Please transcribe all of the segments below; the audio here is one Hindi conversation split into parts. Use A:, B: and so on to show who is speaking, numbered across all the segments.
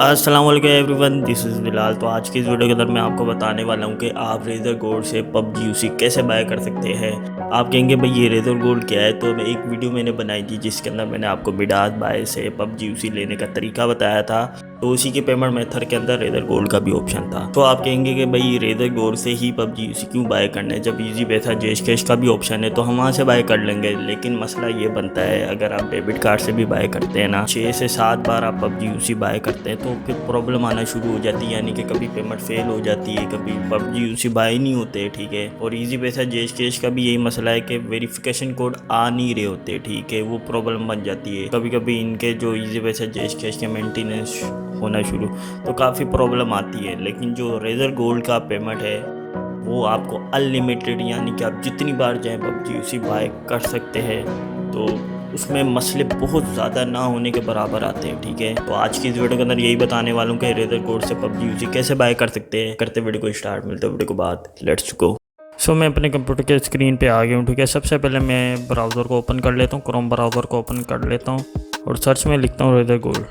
A: अस्सलाम वालेकुम एवरीवन, दिस इज़ बिलाल। तो आज की इस वीडियो के अंदर मैं आपको बताने वाला हूँ कि आप रेज़र गोल्ड से पबजी यूसी कैसे बाय कर सकते हैं। आप कहेंगे भाई ये रेज़र गोल्ड क्या है, तो मैं एक वीडियो मैंने बनाई थी जिसके अंदर मैंने आपको मिडास बाय से पबजी यूसी लेने का तरीका बताया था। तो उसी के पेमेंट मेथड के अंदर रेज़र गोल्ड का भी ऑप्शन था। तो आप कहेंगे कि भाई रेज़र गोल्ड से ही पबजी यूसी क्यों बाय करना है, जब ईजी पैसा जैश कैश का भी ऑप्शन है तो हम वहाँ से बाय कर लेंगे। लेकिन मसला ये बनता है, अगर आप डेबिट कार्ड से भी बाय करते हैं ना, 6 से 7 बार आप पबजी यूसी बाय करते हैं तो फिर प्रॉब्लम आना शुरू हो जाती है। यानी कि कभी पेमेंट फेल हो जाती है, कभी पबजी यूसी बाय नहीं होते, ठीक है। और ईजी पैसा जैश कैश का भी यही मसला है कि वेरिफिकेशन कोड आ नहीं रहे होते, ठीक है, वो प्रॉब्लम बन जाती है। कभी कभी इनके जो ईजी पैसा जैश कैश के मेंटेनेंस होना शुरू, तो काफ़ी प्रॉब्लम आती है। लेकिन जो रेज़र गोल्ड का पेमेंट है वो आपको अनलिमिटेड, यानी कि आप जितनी बार चाहें पबजी यूसी बाय कर सकते हैं। तो उसमें मसले बहुत ज़्यादा ना होने के बराबर आते हैं, ठीक है। तो आज की इस वीडियो के अंदर यही बताने वालों कि रेज़र गोल्ड से पबजी यूसी कैसे बाय कर सकते हैं। करते वीडियो को स्टार्ट, मिलते वीडियो को बाद, लेट्स गो। सो मैं अपने कंप्यूटर के स्क्रीन पे आ गया हूँ, ठीक है। सबसे पहले मैं ब्राउज़र को ओपन कर लेता हूँ, क्रोम ब्राउज़र को ओपन कर लेता हूँ और सर्च में लिखता हूँ रेज़र गोल्ड।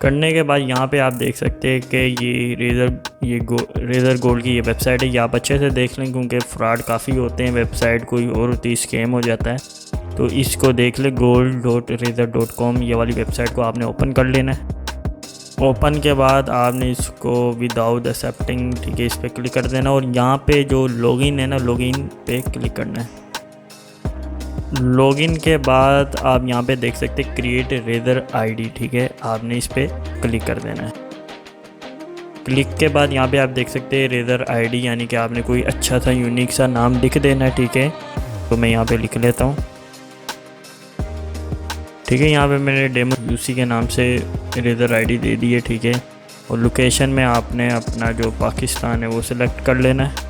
A: करने के बाद यहाँ पे आप देख सकते हैं कि ये रेज़र गोल्ड की ये वेबसाइट है। ये आप अच्छे से देख लें क्योंकि फ़्रॉड काफ़ी होते हैं, वेबसाइट कोई और होती है, स्कैम हो जाता है। तो इसको देख ले, gold.razer.com, ये वाली वेबसाइट को आपने ओपन कर लेना है। ओपन के बाद आपने इसको विदाउट एक्सेप्टिंग, ठीक है, इस पर क्लिक कर देना और यहाँ पे जो लॉगिन है ना, लॉगिन पे क्लिक करना है। लॉगिन के बाद आप यहाँ पे देख सकते हैं क्रिएट रेज़र आईडी, ठीक है, आपने इस पर क्लिक कर देना है। क्लिक के बाद यहाँ पे आप देख सकते हैं रेज़र आईडी, यानी कि आपने कोई अच्छा सा यूनिक सा नाम लिख देना है, ठीक है। तो मैं यहाँ पे लिख लेता हूँ, ठीक है। यहाँ पे मैंने डेमो यूसी के नाम से रेज़र आईडी दे दी है, ठीक है। और लोकेशन में आपने अपना जो पाकिस्तान है वो सिलेक्ट कर लेना है।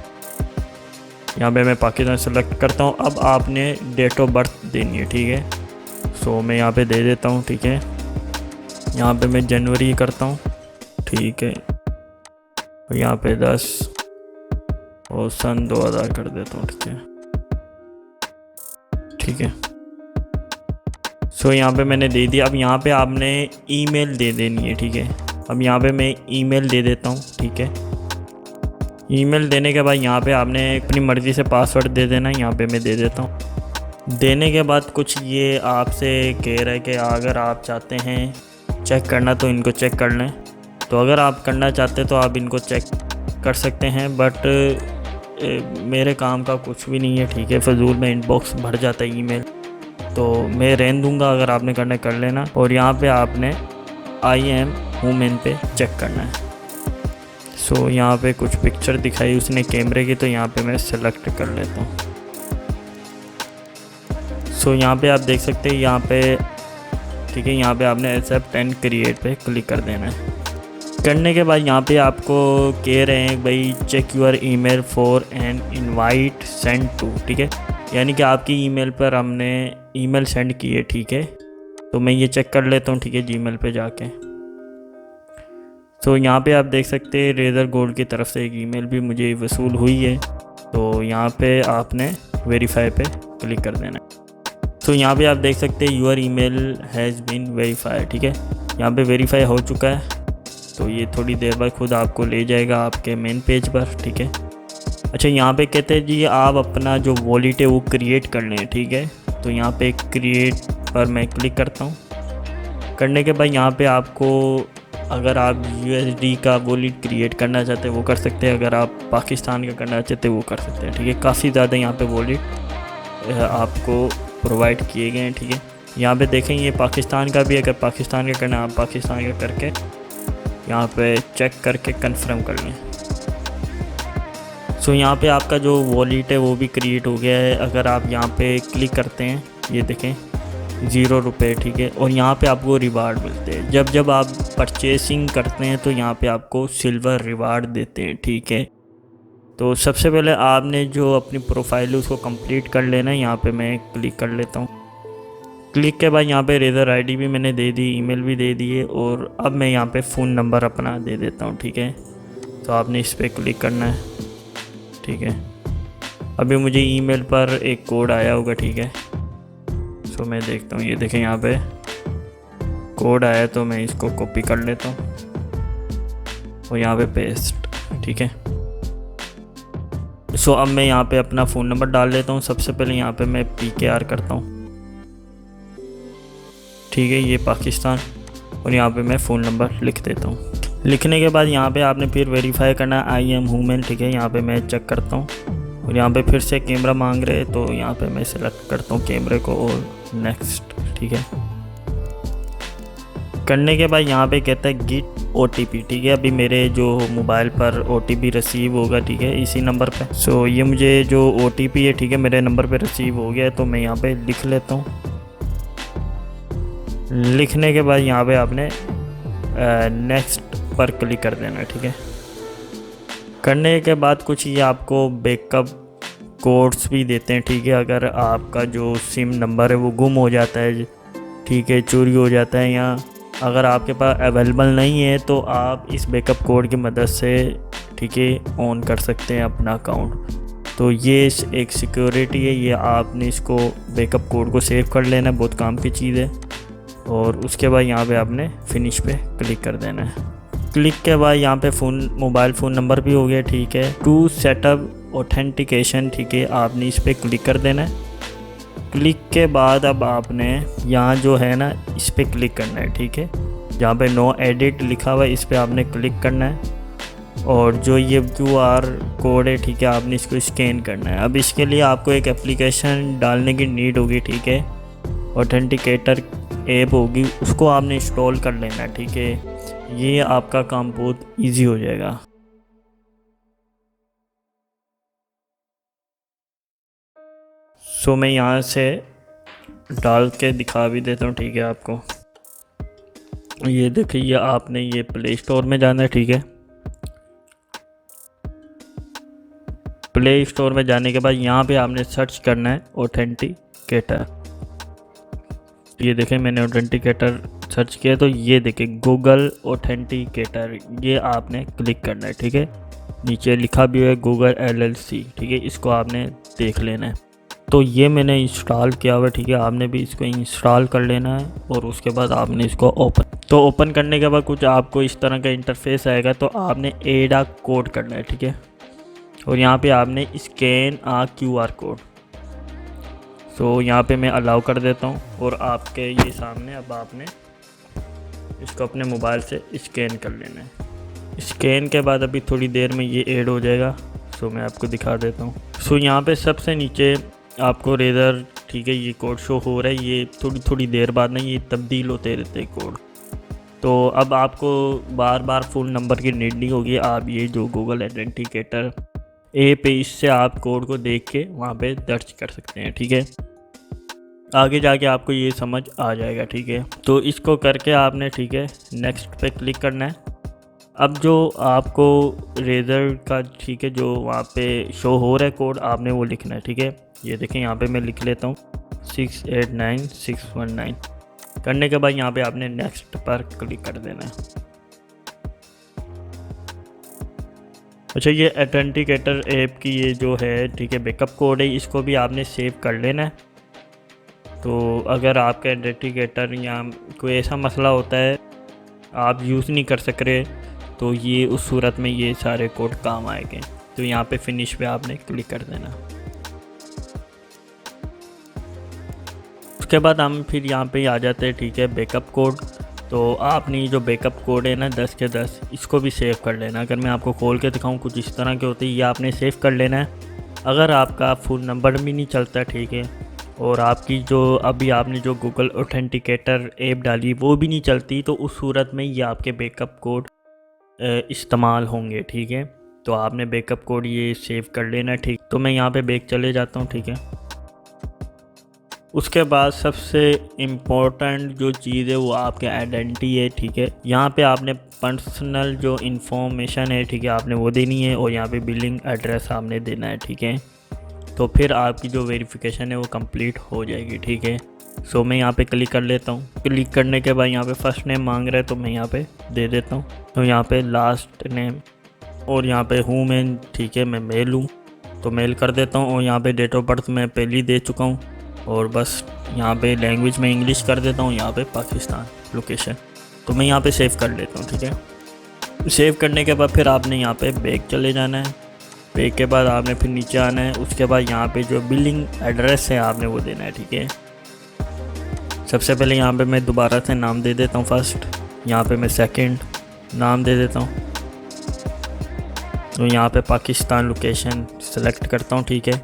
A: यहाँ पे मैं पाकिस्तान सेलेक्ट करता हूँ। अब आपने डेट ऑफ बर्थ देनी है, ठीक है। सो मैं यहाँ पे दे देता हूँ, ठीक है। यहाँ पे मैं जनवरी करता हूँ, ठीक है। और यहाँ पे 10 और सन 2000 कर देता हूँ, ठीक है, ठीक है। सो यहाँ पे मैंने दे दिया। अब यहाँ पे आपने ईमेल दे देनी है, ठीक है। अब यहाँ पे मैं ईमेल दे देता हूँ, ठीक है। ईमेल देने के बाद यहाँ पे आपने अपनी मर्ज़ी से पासवर्ड दे देना, यहाँ पे मैं दे देता हूँ। देने के बाद कुछ ये आपसे कह रहा है कि अगर आप चाहते हैं चेक करना तो इनको चेक कर लें। तो अगर आप करना चाहते तो आप इनको चेक कर सकते हैं, बट मेरे काम का कुछ भी नहीं है, ठीक है। फजूल में इनबॉक्स भर जाता है ईमेल, तो मैं रहने दूँगा। अगर आपने करना कर लेना। और यहाँ पे आपने आई एम वुमेन पे चेक करना है। सो यहाँ पे कुछ पिक्चर दिखाई उसने कैमरे की, तो यहाँ पे मैं सेलेक्ट कर लेता हूँ। सो यहाँ पे आप देख सकते हैं, यहाँ पे, ठीक है, यहाँ पे आपने एक्सेप्ट एंड क्रिएट पे क्लिक कर देना है। करने के बाद यहाँ पे आपको कह रहे हैं भाई check your email for an invite send to, ठीक है। यानी कि आपकी ईमेल पर हमने ईमेल सेंड की है, ठीक है। तो मैं ये चेक कर लेता हूँ, ठीक है, जीमेल पे जाके। तो यहाँ पे आप देख सकते हैं रेज़र गोल्ड की तरफ से एक ईमेल भी मुझे वसूल हुई है। तो यहाँ पे आपने वेरीफाई पे क्लिक कर देना है। तो यहाँ पे आप देख सकते हैं your email has been verified, ठीक है। यहाँ पे वेरीफाई हो चुका है। तो ये थोड़ी देर बाद खुद आपको ले जाएगा आपके मेन पेज पर, ठीक है। अच्छा, यहाँ पे कहते हैं जी आप अपना जो वॉलेट है वो क्रिएट कर लें, ठीक है। तो यहाँ पे क्रिएट पर मैं क्लिक करता हूँ। करने के बाद यहाँ पे आपको, अगर आप USD का वॉलेट क्रिएट करना चाहते हैं वो कर सकते हैं, अगर आप पाकिस्तान का करना चाहते हैं वो कर सकते हैं, ठीक है। काफ़ी ज़्यादा यहाँ पे वॉलेट आपको प्रोवाइड किए गए हैं, ठीक है। यहाँ पे देखें ये पाकिस्तान का भी, अगर पाकिस्तान का करना आप पाकिस्तान का करके यहाँ पे चेक करके कंफर्म कर लें। सो यहाँ पे आपका जो वॉलेट है वो भी क्रिएट हो गया है। अगर आप यहाँ पे क्लिक करते हैं, ये देखें 0 रुपये, ठीक है। और यहाँ पे आपको रिवार्ड मिलते हैं। जब आप परचेसिंग करते हैं तो यहाँ पे आपको सिल्वर रिवार्ड देते हैं, ठीक है। तो सबसे पहले आपने जो अपनी प्रोफाइल है उसको कंप्लीट कर लेना है। यहाँ पे मैं क्लिक कर लेता हूँ। क्लिक के बाद यहाँ पे रेज़र आईडी भी मैंने दे दी, ईमेल भी दे दी है, और अब मैं यहाँ पे फ़ोन नंबर अपना दे देता हूँ, ठीक है। तो आपने इस पर क्लिक करना है, ठीक है। अभी मुझे ईमेल पर एक कोड आया होगा, ठीक है। तो मैं देखता हूँ, ये देखें यहाँ पे कोड आया तो मैं इसको कॉपी कर लेता हूँ और यहाँ पे पेस्ट, ठीक है। सो अब मैं यहाँ पे अपना फ़ोन नंबर डाल लेता हूँ। सबसे पहले यहाँ पे मैं PKR करता हूँ, ठीक है, ये पाकिस्तान, और यहाँ पे मैं फ़ोन नंबर लिख देता हूँ। लिखने के बाद यहाँ पे आपने फिर वेरीफाई करना है आई एम ह्यूमन, ठीक है। यहाँ पे मैं चेक करता हूँ और यहाँ पे फिर से कैमरा मांग रहे हैं, तो यहाँ पे मैं सेलेक्ट करता हूँ कैमरे को और नेक्स्ट, ठीक है। करने के बाद यहाँ पे कहता है गिट OTP, ठीक है। अभी मेरे जो मोबाइल पर OTP रिसीव होगा, ठीक है, इसी नंबर पे। सो ये मुझे जो OTP है, ठीक है, मेरे नंबर पे रिसीव हो गया है, तो मैं यहाँ पे लिख लेता हूँ। लिखने के बाद यहाँ पे आपने नेक्स्ट पर क्लिक कर देना है, ठीक है। करने के बाद कुछ ये आपको बैकअप कोड्स भी देते हैं, ठीक है। अगर आपका जो सिम नंबर है वो गुम हो जाता है, ठीक है, चोरी हो जाता है, या अगर आपके पास अवेलेबल नहीं है, तो आप इस बैकअप कोड की मदद से, ठीक है, ऑन कर सकते हैं अपना अकाउंट। तो ये एक सिक्योरिटी है, ये आपने इसको बैकअप कोड को सेव कर लेना है, बहुत काम की चीज़ है। और उसके बाद यहाँ पे आपने फिनिश पे क्लिक कर देना है। क्लिक के बाद यहाँ पे मोबाइल फ़ोन नंबर भी हो गया, ठीक है। टू सेटअप ऑथेंटिकेशन, ठीक है, आपने इस पर क्लिक कर देना है। क्लिक के बाद अब आपने यहाँ जो है ना, इस पर क्लिक करना है, ठीक है। जहाँ पे नो एडिट लिखा हुआ है, इस पर आपने क्लिक करना है। और जो ये QR कोड है, ठीक है, आपने इसको स्कैन करना है। अब इसके लिए आपको एक एप्लीकेशन डालने की नीड होगी, ठीक है। ऑथेंटिकेटर ऐप होगी, उसको आपने इंस्टॉल कर लेना है, ठीक है। ये आपका काम बहुत ईजी हो जाएगा। सो मैं यहाँ से डाल के दिखा भी देता हूँ, ठीक है, आपको। ये देखिए, ये आपने ये प्ले स्टोर में जाना है, ठीक है। प्ले स्टोर में जाने के बाद यहाँ पे आपने सर्च करना है ऑथेंटिकेटर। ये देखें, मैंने ऑथेंटिकेटर सर्च किया, तो ये देखें गूगल ऑथेंटिकेटर, ये आपने क्लिक करना है, ठीक है। नीचे लिखा भी है गूगल LLC, ठीक है, इसको आपने देख लेना है। तो ये मैंने इंस्टॉल किया हुआ है, ठीक है, आपने भी इसको इंस्टॉल कर लेना है। और उसके बाद आपने इसको ओपन करने के बाद कुछ आपको इस तरह का इंटरफेस आएगा, तो आपने ऐड अ कोड करना है, ठीक है। और यहाँ पे आपने स्कैन अ QR कोड, तो यहाँ पे मैं अलाउ कर देता हूँ। और आपके ये सामने अब आपने इसको अपने मोबाइल से स्कैन कर लेना है। स्कैन के बाद अभी थोड़ी देर में ये ऐड हो जाएगा, सो मैं आपको दिखा देता हूँ। सो यहाँ पे सबसे नीचे आपको रेजर, ठीक है, ये कोड शो हो रहा है। ये थोड़ी देर बाद ना ये तब्दील होते रहते हैं कोड। तो अब आपको बार बार फ़ोन नंबर की नीड नहीं होगी। आप ये जो गूगल ऑथेंटिकेटर ऐप है, इससे आप कोड को देख के वहाँ पे दर्ज कर सकते हैं, ठीक है। आगे जाके आपको ये समझ आ जाएगा, ठीक है। तो इसको करके आपने, ठीक है, नेक्स्ट पे क्लिक करना है। अब जो आपको रेजर का, ठीक है, जो वहाँ पे शो हो रहा है कोड, आपने वो लिखना है, ठीक है। ये देखें, यहाँ पे मैं लिख लेता हूँ 689619। करने के बाद यहाँ पे आपने नेक्स्ट पर क्लिक कर देना है। अच्छा, ये ऑथेंटिकेटर ऐप की ये जो है, ठीक है, बैकअप कोड है, इसको भी आपने सेव कर लेना है। तो अगर आपका ऑथेंटिकेटर या कोई ऐसा मसला होता है, आप यूज़ नहीं कर सक रहे, तो ये उस सूरत में ये सारे कोड काम आएंगे। तो यहाँ पे फिनिश पे आपने क्लिक कर देना। उसके बाद हम फिर यहाँ पे आ जाते हैं, ठीक है, बैकअप कोड। तो आपने जो बैकअप कोड है ना 10 के 10, इसको भी सेव कर लेना। अगर मैं आपको खोल के दिखाऊँ, कुछ इस तरह के होते हैं, ये आपने सेव कर लेना है। अगर आपका फ़ोन नंबर भी नहीं चलता, ठीक है, और आपकी जो अभी आपने जो गूगल ऑथेंटिकेटर ऐप डाली वो भी नहीं चलती, तो उस सूरत में ये आपके बैकअप कोड इस्तेमाल होंगे, ठीक है। तो आपने बैकअप कोड ये सेव कर लेना, ठीक। तो मैं यहाँ पे बैक चले जाता हूँ, ठीक है। उसके बाद सबसे इम्पोर्टेंट जो चीज़ है वो आपके आइडेंटिटी है, ठीक है। यहाँ पे आपने पर्सनल जो इन्फॉर्मेशन है, ठीक है, आपने वो देनी है। और यहाँ पे बिलिंग एड्रेस आपने देना है, ठीक है। तो फिर आपकी जो वेरिफिकेशन है वो कंप्लीट हो जाएगी, ठीक है। सो मैं यहाँ पे क्लिक कर लेता हूँ। क्लिक करने के बाद यहाँ पे फर्स्ट नेम मांग रहा है, तो मैं यहाँ पे दे देता हूँ। तो यहाँ पे लास्ट नेम, और यहाँ पे हूँ मैं, ठीक है, मैं मेल हूँ, तो मेल कर देता हूँ। और यहाँ पे डेट ऑफ बर्थ मैं पहले ही दे चुका हूँ। और बस यहाँ पे लैंग्वेज में इंग्लिश कर देता हूँ, यहाँ पे पाकिस्तान। लोकेशन। तो मैं यहाँ पे सेव कर लेता हूँ, ठीक है। सेव करने के बाद फिर आपने यहाँ पे बैक चले जाना है। बैक के बाद आपने फिर नीचे आना है। उसके बाद यहाँ पे जो बिलिंग एड्रेस है आपने वो देना है, ठीक है। सबसे पहले यहाँ पे मैं दोबारा से नाम दे देता हूँ फर्स्ट, यहाँ पे मैं सेकंड नाम दे देता हूँ। तो यहाँ पे पाकिस्तान लोकेशन सेलेक्ट करता हूँ, ठीक है।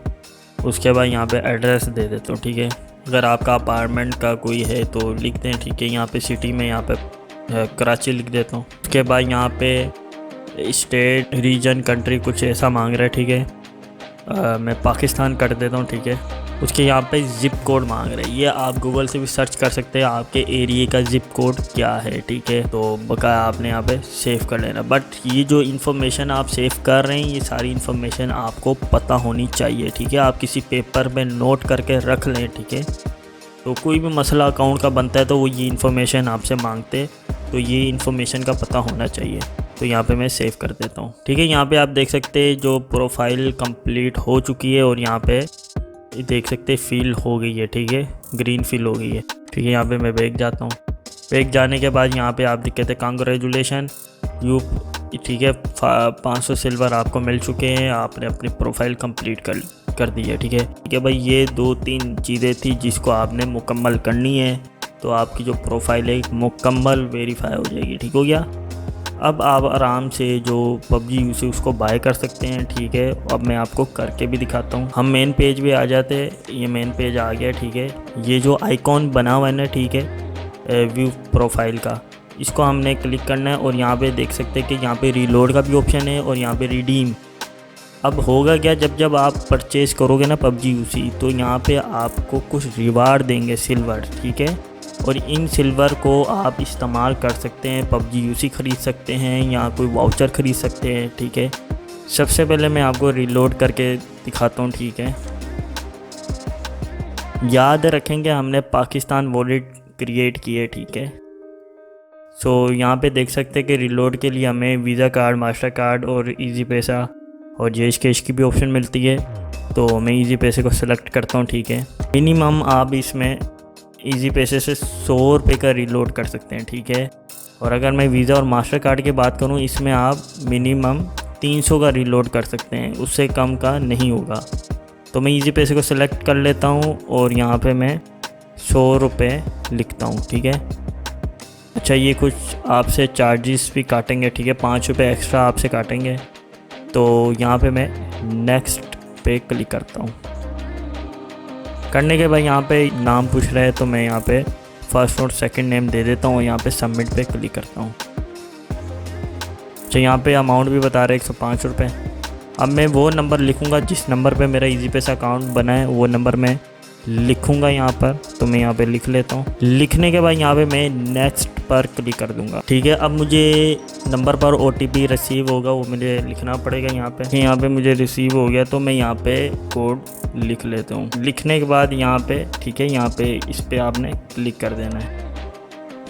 A: उसके बाद यहाँ पे एड्रेस दे देता हूँ, ठीक है। अगर आपका अपार्टमेंट का कोई है तो लिख दें, ठीक है। यहाँ पे सिटी में यहाँ पे कराची लिख देता हूँ। उसके बाद यहाँ पे स्टेट, रीजन, कंट्री कुछ ऐसा मांग रहा है, ठीक है। मैं पाकिस्तान कर देता हूँ, ठीक है। उसके यहाँ पे ज़िप कोड मांग रहे हैं। ये आप गूगल से भी सर्च कर सकते हैं आपके एरिया का ज़िप कोड क्या है, ठीक है। तो बकाया आपने यहाँ पे सेव कर लेना। बट ये जो इन्फॉर्मेशन आप सेव कर रहे हैं ये सारी इन्फॉर्मेशन आपको पता होनी चाहिए, ठीक है। आप किसी पेपर में नोट करके रख लें, ठीक है। तो कोई भी मसला अकाउंट का बनता है तो वो ये इन्फॉर्मेशन आपसे मांगते, तो ये इन्फॉर्मेशन का पता होना चाहिए। तो यहाँ पे मैं सेव कर देता हूँ, ठीक है। यहाँ पे आप देख सकते हैं जो प्रोफाइल कंप्लीट हो चुकी है और यहाँ पे देख सकते हैं फिल हो गई है, ठीक है। ग्रीन फिल हो गई है, ठीक है। यहाँ पे मैं बैक जाता हूँ। बैक जाने के बाद यहाँ पे आप कहते हैं कांग्रेचुलेशन यू, ठीक है। 500 सिल्वर आपको मिल चुके हैं, आपने अपनी प्रोफाइल कंप्लीट कर दी है, ठीक है। ठीक है भाई, ये 2-3 चीज़ें थी जिसको आपने मुकम्मल करनी है, तो आपकी जो प्रोफाइल है मुकम्मल वेरीफाई हो जाएगी, ठीक हो गया। अब आप आराम से जो PUBG यूसी उसको बाय कर सकते हैं, ठीक है। अब मैं आपको करके भी दिखाता हूँ। हम मेन पेज पे आ जाते हैं। ये मेन पेज आ गया, ठीक है। ये जो आइकॉन बना हुआ है ना, ठीक है, व्यू प्रोफाइल का, इसको हमने क्लिक करना है। और यहाँ पे देख सकते हैं कि यहाँ पे रीलोड का भी ऑप्शन है और यहाँ पे रिडीम। अब होगा क्या, जब आप परचेज़ करोगे ना PUBG यूसी, तो यहाँ पे आपको कुछ रिवार्ड देंगे सिल्वर, ठीक है। और इन सिल्वर को आप इस्तेमाल कर सकते हैं, PUBG यूसी ख़रीद सकते हैं या कोई वाउचर ख़रीद सकते हैं, ठीक है। सबसे पहले मैं आपको रीलोड करके दिखाता हूँ, ठीक है। याद रखेंगे हमने पाकिस्तान वॉलेट क्रिएट की है, ठीक है। सो यहाँ पे देख सकते हैं कि रीलोड के लिए हमें वीज़ा कार्ड, मास्टर कार्ड और इजी पैसा और जेश कैश की भी ऑप्शन मिलती है। तो मैं इजी पैसे को सिलेक्ट करता हूँ, ठीक है। मिनिमम आप इसमें इजी पैसे से 100 रुपये का रीलोड कर सकते हैं, ठीक है। और अगर मैं वीज़ा और मास्टर कार्ड की बात करूं, इसमें आप मिनिमम 300 का रीलोड कर सकते हैं, उससे कम का नहीं होगा। तो मैं इजी पैसे को सिलेक्ट कर लेता हूं और यहाँ पे मैं 100 रुपये लिखता हूं, ठीक है। अच्छा, ये कुछ आपसे चार्जेस भी काटेंगे, ठीक है। 5 रुपये एक्स्ट्रा आपसे काटेंगे। तो यहाँ पे मैं नेक्स्ट पे क्लिक करता हूँ। करने के बाद यहाँ पे नाम पूछ रहा है, तो मैं यहाँ पे फर्स्ट और सेकंड नेम दे देता हूँ और यहाँ पे सबमिट पे क्लिक करता हूँ। तो यहाँ पे अमाउंट भी बता रहे 105 रुपये। अब मैं वो नंबर लिखूँगा जिस नंबर पे मेरा इजी पैसा अकाउंट बना है, वो नंबर मैं लिखूँगा यहाँ पर। तो मैं यहाँ पे लिख लेता हूँ। लिखने के बाद यहाँ पे मैं नेक्स्ट पर क्लिक कर दूँगा, ठीक है। अब मुझे नंबर पर OTP रिसीव होगा, वो मुझे लिखना पड़ेगा यहाँ पे। यहाँ पे मुझे रिसीव हो गया, तो मैं यहाँ पे कोड लिख लेता हूँ। लिखने के बाद यहाँ पे, ठीक है, यहाँ पे इस पर आपने क्लिक कर देना है।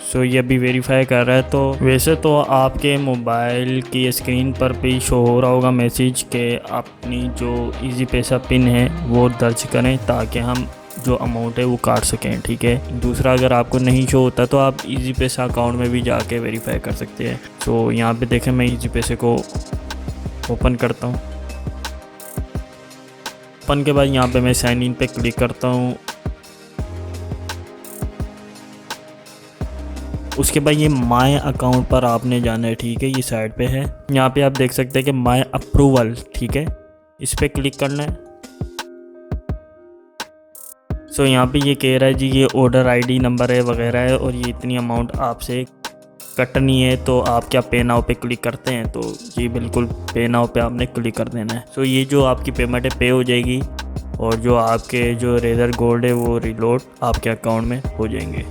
A: सो ये अभी वेरीफाई कर रहा है। तो वैसे तो आपके मोबाइल की स्क्रीन पर भी शो हो रहा होगा मैसेज के अपनी जो इजी पैसा पिन है वो दर्ज करें, ताकि हम जो अमाउंट है वो काट सकें, ठीक है। दूसरा, अगर आपको नहीं शो होता तो आप इजी पैसा अकाउंट में भी जाके वेरीफाई कर सकते हैं। तो यहाँ पे देखें, मैं इजी पैसे को ओपन करता हूँ। ओपन के बाद यहाँ पे मैं साइन इन पे क्लिक करता हूँ। उसके बाद ये माय अकाउंट पर आपने जाना है, ठीक है। ये साइड पे है, यहाँ पे आप देख सकते हैं कि माय अप्रूवल, ठीक है, इस पर क्लिक करना है। सो यहाँ पे ये कह रहा है जी ये ऑर्डर ID नंबर है वगैरह है और ये इतनी अमाउंट आपसे कटनी है, तो आप क्या पे नाउ पे क्लिक करते हैं। तो जी बिल्कुल पे नाउ पे आपने क्लिक कर देना है। सो ये जो आपकी पेमेंट है पे हो जाएगी और जो आपके जो रेजर गोल्ड है वो रिलोड आपके अकाउंट में हो जाएंगे।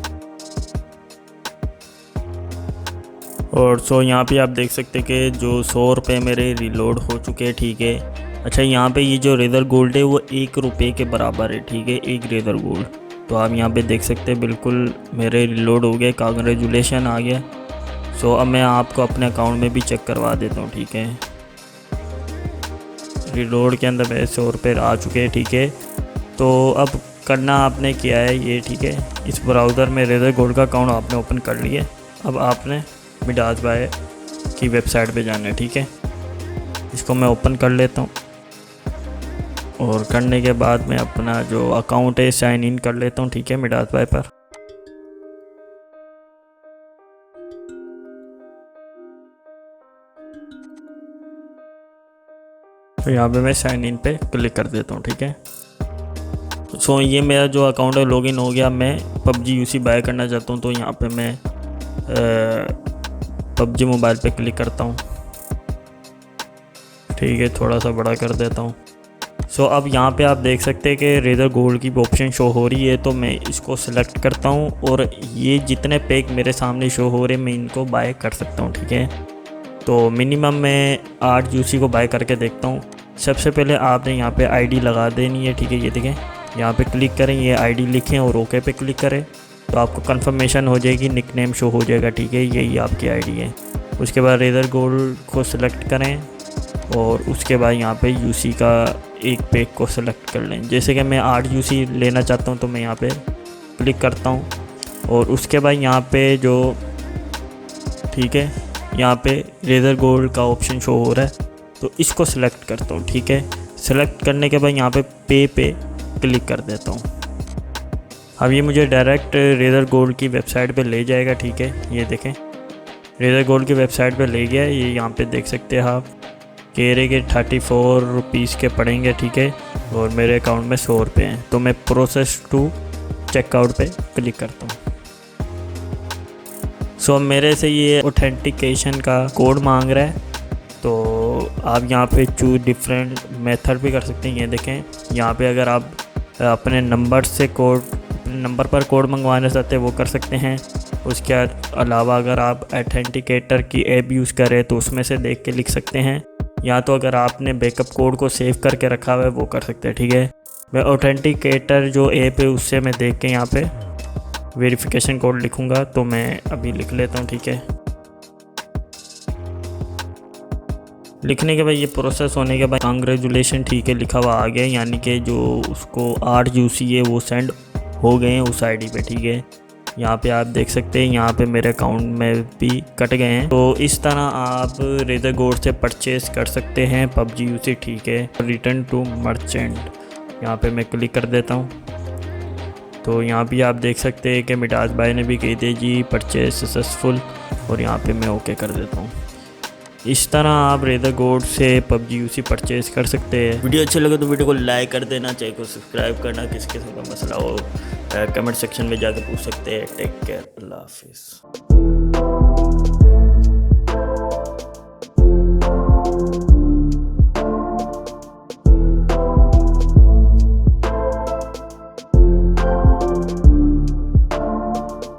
A: और सो यहाँ पे आप देख सकते हैं कि जो 100 रुपये मेरे रिलोड हो चुके हैं, ठीक है। अच्छा, यहाँ पे ये जो रेजर गोल्ड है वो 1 रुपये के बराबर है, ठीक है, 1 रेजर गोल्ड। तो आप यहाँ पे देख सकते हैं बिल्कुल मेरे रिलोड हो गए, कांग्रेचुलेशन आ गया। सो अब मैं आपको अपने अकाउंट में भी चेक करवा देता हूँ, ठीक है। रिलोड के अंदर मेरे 100 रुपये आ चुके हैं, ठीक है। तो अब करना आपने किया है ये, ठीक है। इस ब्राउज़र में रेज़र गोल्ड का अकाउंट आपने ओपन कर लिया। अब आपने मिडास बाय की वेबसाइट पे जाना है, ठीक है। इसको मैं ओपन कर लेता हूँ और करने के बाद मैं अपना जो अकाउंट है साइन इन कर लेता हूँ, ठीक है, मिडास बाय पर। तो यहाँ पे मैं साइन इन पे क्लिक कर देता हूँ, ठीक है। सो ये मेरा जो अकाउंट है लॉगिन हो गया। मैं पबजी यूसी बाय करना चाहता हूँ, तो यहाँ पे मैं पबजी मोबाइल पे क्लिक करता हूँ, ठीक है। थोड़ा सा बड़ा कर देता हूँ। सो अब यहाँ पे आप देख सकते हैं कि रेज़र गोल्ड की ऑप्शन शो हो रही है, तो मैं इसको सिलेक्ट करता हूँ और ये जितने पैक मेरे सामने शो हो रहे हैं मैं इनको बाय कर सकता हूँ, ठीक है। तो मिनिमम मैं 8 यूसी को बाय करके देखता हूँ। सबसे पहले आपने यहाँ पे आईडी लगा देनी है, ठीक है। ये देखें, यहाँ पे क्लिक करें, ये आईडी लिखें और ओके पे क्लिक करें, तो आपको कंफर्मेशन हो जाएगी, निकनेम शो हो जाएगा, ठीक है। यही आपकी आईडी है। उसके बाद रेज़र गोल्ड को सिलेक्ट करें और उसके बाद यहाँ पे यूसी का एक पैक को सिलेक्ट कर लें। जैसे कि मैं 8 यूसी लेना चाहता हूँ, तो मैं यहाँ पे क्लिक करता हूँ और उसके बाद यहाँ पे जो, ठीक है, यहाँ पे रेज़र गोल्ड का ऑप्शन शो हो रहा है, तो इसको सिलेक्ट करता हूँ, ठीक है। सिलेक्ट करने के बाद यहाँ पे क्लिक कर देता हूँ। अब ये मुझे डायरेक्ट रेज़र गोल्ड की वेबसाइट पे ले जाएगा, ठीक है। ये देखें, रेज़र गोल्ड की वेबसाइट पे ले गया। ये यहाँ पे देख सकते हैं आप, कह रहे कि 34 रुपीज़ के पड़ेंगे, ठीक है, और मेरे अकाउंट में 100 रुपये हैं। तो मैं प्रोसेस टू चेकआउट पे क्लिक करता हूँ। सो मेरे से ये ऑथेंटिकेशन का कोड मांग रहा है, तो आप यहाँ पे चूज डिफरेंट मेथड भी कर सकते हैं। ये देखें, यहाँ पे अगर आप अपने नंबर पर कोड मंगवाना चाहते हैं वो कर सकते हैं। उसके अलावा अगर आप ऑथेंटिकेटर की ऐप यूज़ करें तो उसमें से देख के लिख सकते हैं, या तो अगर आपने बैकअप कोड को सेव करके रखा हुआ है वो कर सकते हैं, ठीक है। मैं ऑथेंटिकेटर जो ऐप है उससे मैं देख के यहाँ पे वेरिफिकेशन कोड लिखूँगा, तो मैं अभी लिख लेता हूँ, ठीक है। लिखने के बाद ये प्रोसेस होने के बाद कांग्रेचुलेशन, ठीक है, लिखा हुआ आ गया, यानी कि जो उसको 8 यूसी है वो सेंड हो गए हैं उस आईडी पे, ठीक है। यहाँ पे आप देख सकते हैं, यहाँ पे मेरे अकाउंट में भी कट गए हैं। तो इस तरह आप रेज़र गोल्ड से परचेज़ कर सकते हैं पबजी यूसी, ठीक है। रिटर्न टू मर्चेंट, यहाँ पे मैं क्लिक कर देता हूँ। तो यहाँ भी आप देख सकते हैं कि मिडास भाई ने भी कही थी जी परचेज सक्सेसफुल, और यहाँ पे मैं ओके कर देता हूँ। इस तरह आप रेज़र गोल्ड से पबजी यूसी परचेज़ कर सकते हैं। वीडियो अच्छे लगे तो वीडियो को लाइक कर देना, चैनल को सब्सक्राइब करना। किसके साथ मसला हो कमेंट सेक्शन में जाकर पूछ सकते हैं। टेक केयर, अल्लाह हाफिज़।